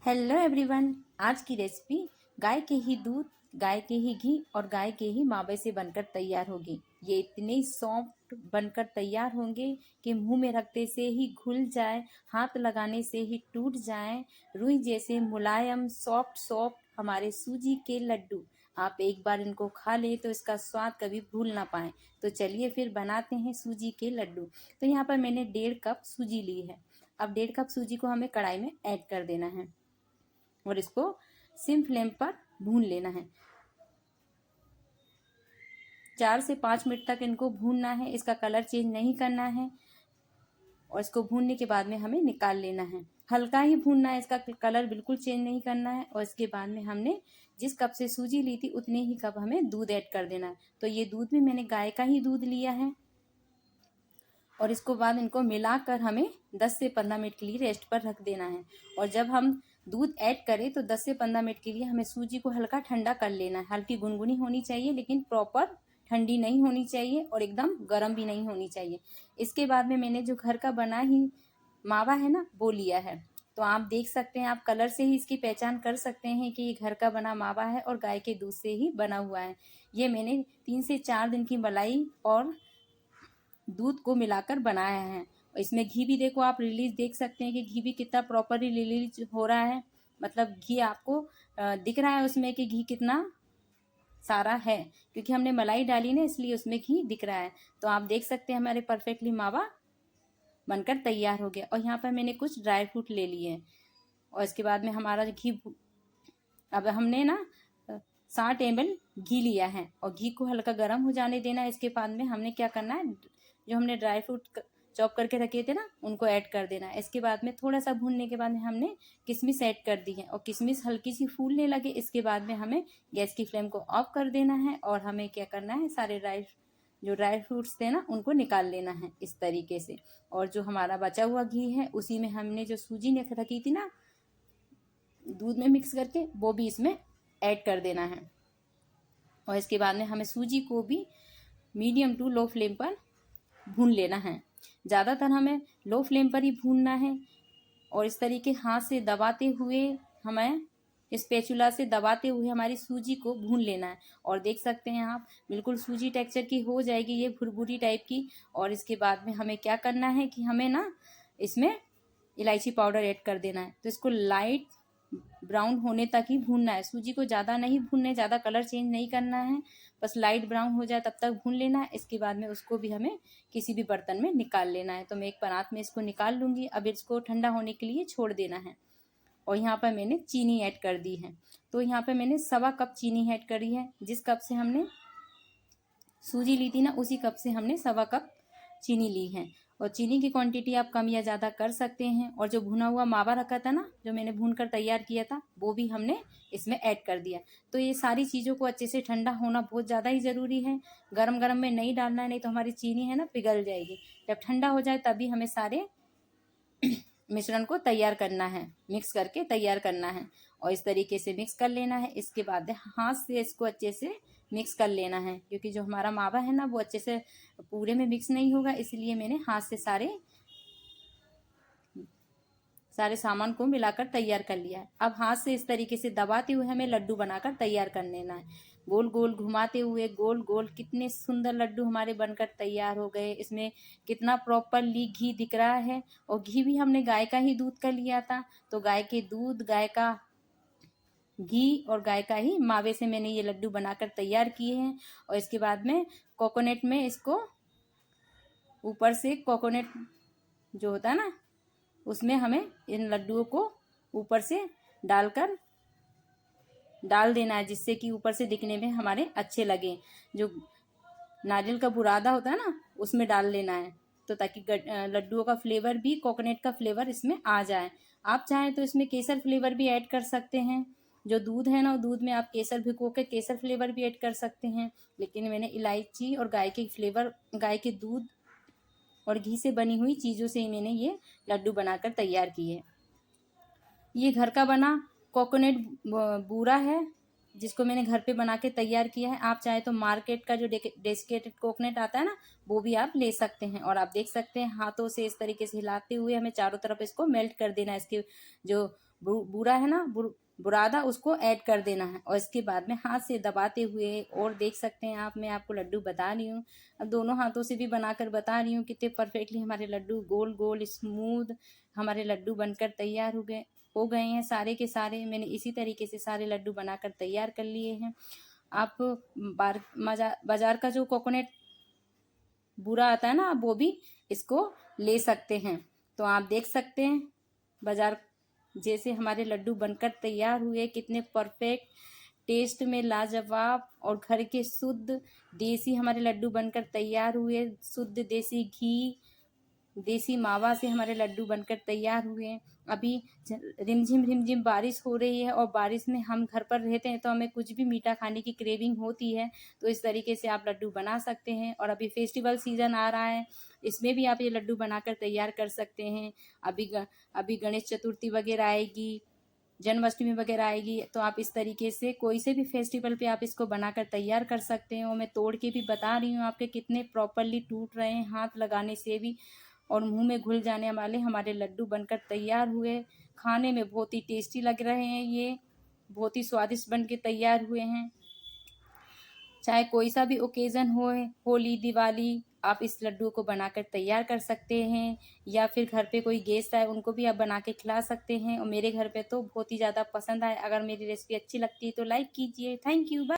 Hello everyone. आज की recipe गाय के ही दूध, गाय के ही घी और गाय के ही मावे से बनकर तैयार होगी। ये इतने सॉफ्ट बनकर तैयार होंगे कि मुंह में रखते से ही घुल जाए, हाथ लगाने से ही टूट जाए। रुई जैसे मुलायम सॉफ्ट सॉफ्ट हमारे सूजी के लड्डू। आप एक बार इनको खा लें तो इसका स्वाद कभी भूल ना पाएं। तो चलिए फिर बनाते हैं सूजी के लड्डू। तो यहाँ पर मैंने 1.5 कप सूजी ली है। अब 1.5 कप सूजी को हमें कढ़ाई में ऐड कर देना है और इसको सिम फ्लेम पर भून लेना है। 4 से 5 मिनट तक इनको भूनना है, इसका कलर चेंज नहीं करना है। और इसको भूनने के बाद में हमें निकाल लेना है। हल्का ही भूनना है, इसका कलर बिल्कुल चेंज नहीं करना है। और इसके बाद में हमने जिस कप से सूजी ली थी उतने ही कप हमें दूध ऐड कर देना है। तो ये दूध भी मैंने गाय का ही दूध लिया है। और इसको बाद इनको मिलाकर हमें 10 से 15 मिनट के लिए रेस्ट पर रख देना है। और जब हम दूध ऐड करें तो 10 से 15 मिनट के लिए हमें सूजी को हल्का ठंडा कर लेना है। हल्की गुनगुनी होनी चाहिए, लेकिन प्रॉपर ठंडी नहीं होनी चाहिए और एकदम गर्म भी नहीं होनी चाहिए। इसके बाद में मैंने जो घर का बना ही मावा है ना, वो लिया है। तो आप देख सकते हैं, आप कलर से ही इसकी पहचान कर सकते हैं कि ये घर का बना मावा है और गाय के दूध से ही बना हुआ है। ये मैंने 3 से 4 दिन की मलाई और दूध को मिलाकर बनाया है। और इसमें घी भी देखो, आप रिलीज देख सकते हैं कि घी भी कितना प्रॉपरली रिलीज हो रहा है। मतलब घी आपको दिख रहा है उसमें कि घी कितना सारा है, क्योंकि हमने मलाई डाली ना, इसलिए उसमें घी दिख रहा है। तो आप देख सकते हैं हमारे परफेक्टली मावा बनकर तैयार हो गया। और यहाँ पर मैंने कुछ ड्राई फ्रूट ले लिए हैं। और इसके बाद में हमारा घी, अब हमने ना 60 ml घी लिया है और घी को हल्का गर्म हो जाने देना है। इसके बाद में हमने क्या करना है, जो हमने ड्राई फ्रूट चॉप करके रखे थे ना, उनको ऐड कर देना है। इसके बाद में थोड़ा सा भूनने के बाद में हमने किशमिश ऐड कर दी है और किशमिश हल्की सी फूलने लगे। इसके बाद में हमें गैस की फ्लेम को ऑफ कर देना है और हमें क्या करना है, सारे ड्राई फ्रूट्स थे ना, उनको निकाल लेना है इस तरीके से। और जो हमारा बचा हुआ घी है, उसी में हमने जो सूजी ने रखी थी ना दूध में मिक्स करके, वो भी इसमें ऐड कर देना है। और इसके बाद में हमें सूजी को भी मीडियम टू लो फ्लेम पर भून लेना है। ज़्यादातर हमें लो फ्लेम पर ही भूनना है। और इस तरीके हाथ से दबाते हुए, हमें स्पैचुला से दबाते हुए हमारी सूजी को भून लेना है। और देख सकते हैं आप, बिल्कुल सूजी टेक्सचर की हो जाएगी ये, भुरभुरी टाइप की। और इसके बाद में हमें क्या करना है कि हमें ना इसमें इलायची पाउडर ऐड कर देना है। तो इसको लाइट ब्राउन होने तक ही भूनना है। सूजी को ज़्यादा नहीं भूनना है, ज़्यादा कलर चेंज नहीं करना है, बस लाइट ब्राउन हो जाए तब तक भून लेना है। इसके बाद में उसको भी हमें किसी भी बर्तन में निकाल लेना है। तो मैं एक परात में इसको निकाल लूँगी। अब इसको ठंडा होने के लिए छोड़ देना है। और यहाँ पर मैंने चीनी ऐड कर दी है। तो यहाँ पर मैंने 1.25 कप चीनी ऐड करी है। जिस कप से हमने सूजी ली थी ना, उसी कप से हमने 1.25 कप चीनी ली है। और चीनी की क्वांटिटी आप कम या ज़्यादा कर सकते हैं। और जो भुना हुआ मावा रखा था ना, जो मैंने भून कर तैयार किया था, वो भी हमने इसमें ऐड कर दिया। तो ये सारी चीज़ों को अच्छे से ठंडा होना बहुत ज़्यादा ही ज़रूरी है। गरम गरम में नहीं डालना है, नहीं तो हमारी चीनी है ना पिघल जाएगी। जब ठंडा हो जाए तभी हमें सारे मिश्रण को तैयार करना है, मिक्स करके तैयार करना है। और इस तरीके से मिक्स कर लेना है। इसके बाद हाथ से इसको अच्छे से मिक्स कर लेना है, क्योंकि जो हमारा मावा है ना, वो अच्छे से पूरे में मिक्स नहीं होगा, इसलिए मैंने हाथ से सारे सामान को मिलाकर तैयार कर लिया है। अब हाथ से इस तरीके से दबाते हुए हमें लड्डू बनाकर तैयार कर लेना है। गोल गोल घुमाते हुए, गोल गोल, कितने सुंदर लड्डू हमारे बनकर तैयार हो गए। इसमें कितना प्रॉपरली घी दिख रहा है। और घी भी हमने गाय का ही दूध का लिया था। तो गाय के दूध, गाय का घी और गाय का ही मावे से मैंने ये लड्डू बनाकर तैयार किए हैं। और इसके बाद में कोकोनट में इसको ऊपर से, कोकोनट जो होता है ना, उसमें हमें इन लड्डुओं को ऊपर से डाल देना है, जिससे कि ऊपर से दिखने में हमारे अच्छे लगे। जो नारियल का बुरादा होता है ना, उसमें डाल लेना है, तो ताकि लड्डुओं का फ्लेवर भी, कोकोनट का फ्लेवर इसमें आ जाए। आप चाहें तो इसमें केसर फ्लेवर भी ऐड कर सकते हैं। जो दूध है ना, दूध में आप केसर भिगो के केसर फ्लेवर भी ऐड कर सकते हैं। लेकिन मैंने इलायची और गाय के फ्लेवर, गाय के दूध और घी से बनी हुई चीज़ों से ही मैंने ये लड्डू बनाकर तैयार किए। ये घर का बना कोकोनट बूरा है, जिसको मैंने घर पे बना के तैयार किया है। आप चाहे तो मार्केट का जो डेसिकेटेड कोकोनट आता है ना, वो भी आप ले सकते हैं। और आप देख सकते हैं, हाथों से इस तरीके से हिलाते हुए हमें चारों तरफ इसको मेल्ट कर देना है। इसके जो बूरा है ना, बुरादा, उसको ऐड कर देना है। और इसके बाद में हाथ से दबाते हुए, और देख सकते हैं आप, मैं आपको लड्डू बता रही हूँ, अब दोनों हाथों से भी बनाकर बता रही हूँ कितने परफेक्टली हमारे लड्डू गोल गोल स्मूथ हमारे लड्डू बनकर तैयार हो गए हैं सारे के सारे। मैंने इसी तरीके से सारे लड्डू बनाकर तैयार कर लिए हैं। आप बाजार का जो कोकोनट बूरा आता है ना, आप वो भी इसको ले सकते हैं। तो आप देख सकते हैं बाजार जैसे हमारे लड्डू बनकर तैयार हुए, कितने परफेक्ट, टेस्ट में लाजवाब, और घर के शुद्ध देसी हमारे लड्डू बनकर तैयार हुए। शुद्ध देसी घी, देसी मावा से हमारे लड्डू बनकर तैयार हुए हैं। अभी रिमझिम रिमझिम बारिश हो रही है, और बारिश में हम घर पर रहते हैं तो हमें कुछ भी मीठा खाने की क्रेविंग होती है। तो इस तरीके से आप लड्डू बना सकते हैं। और अभी फेस्टिवल सीजन आ रहा है, इसमें भी आप ये लड्डू बनाकर तैयार कर सकते हैं। अभी गणेश चतुर्थी वगैरह आएगी, जन्माष्टमी वगैरह आएगी, तो आप इस तरीके से कोई से भी फेस्टिवल पे आप इसको बनाकर तैयार कर सकते हैं। और मैं तोड़ के भी बता रही हूँ आपके कितने प्रॉपरली टूट रहे हैं हाथ लगाने से भी, और मुंह में घुल जाने वाले हमारे लड्डू बनकर तैयार हुए। खाने में बहुत ही टेस्टी लग रहे हैं, ये बहुत ही स्वादिष्ट बन के तैयार हुए हैं। चाहे कोई सा भी ओकेजन हो, होली, दिवाली, आप इस लड्डू को बनाकर तैयार कर सकते हैं। या फिर घर पे कोई गेस्ट आए, उनको भी आप बना के खिला सकते हैं। और मेरे घर पे तो बहुत ही ज़्यादा पसंद आए। अगर मेरी रेसिपी अच्छी लगती है तो लाइक कीजिए। Thank you. बाय।